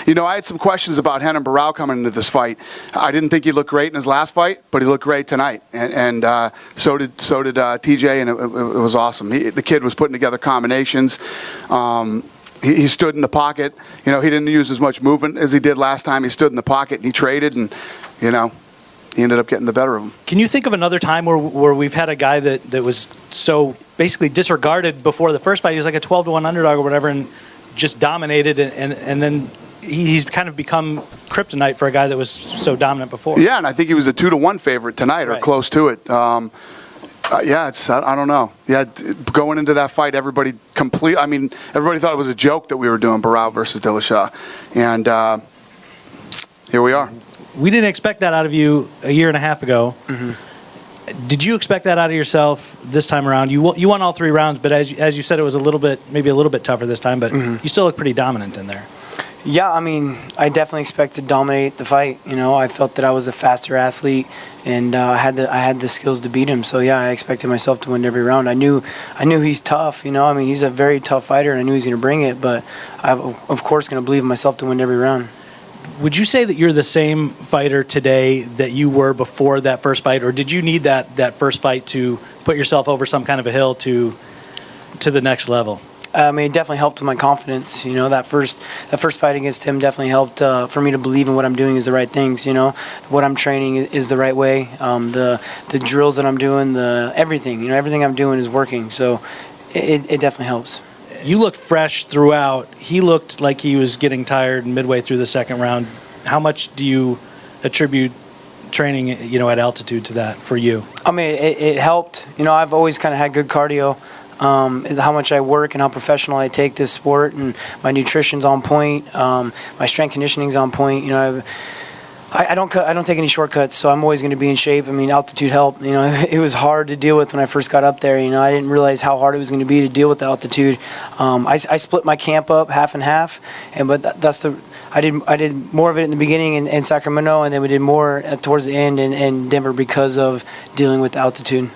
You know, I had some questions about Renan Barão coming into this fight. I didn't think he looked great in his last fight, but he looked great tonight, and so did TJ, and it was awesome. The kid was putting together combinations. He stood in the pocket. You know, he didn't use as much movement as he did last time. He stood in the pocket and he traded, and you know, he ended up getting the better of him. Can you think of another time where we've had a guy that was so basically disregarded before the first fight? He was like a 12-1 underdog or whatever, and just dominated, and then he's kind of become kryptonite for a guy that was so dominant before. Yeah, and I think he was a 2-1 favorite tonight, or close to it. Yeah, I don't know. Yeah, going into that fight, everybody thought it was a joke that we were doing Barão versus Dillashaw, and here we are. We didn't expect that out of you a year and a half ago. Did you expect that out of yourself this time around? You won all 3 rounds, but as you said, it was maybe a little bit tougher this time. But you still look pretty dominant in there. Yeah, I mean, I definitely expected to dominate the fight. You know, I felt that I was a faster athlete, and I had the skills to beat him. So yeah, I expected myself to win every round. I knew he's tough. You know, I mean, he's a very tough fighter, and I knew he was going to bring it. But I'm of course going to believe in myself to win every round. Would you say that you're the same fighter today that you were before that first fight, or did you need that first fight to put yourself over some kind of a hill to the next level? I mean, it definitely helped with my confidence. You know, that first fight against him definitely helped for me to believe in what I'm doing is the right things. You know, what I'm training is the right way. The drills that I'm doing, everything. You know, everything I'm doing is working. So it definitely helps. You looked fresh throughout. He looked like he was getting tired midway through the second round. How much do you attribute training, you know, at altitude to that for you? I mean, it helped. You know, I've always kind of had good cardio. How much I work and how professional I take this sport, and my nutrition's on point. My strength conditioning's on point. You know, I don't take any shortcuts, so I'm always going to be in shape. I mean, altitude helped. You know, it was hard to deal with when I first got up there. You know, I didn't realize how hard it was going to be to deal with the altitude. I split my camp up half and half, I did more of it in the beginning in Sacramento, and then we did more towards the end in Denver because of dealing with the altitude.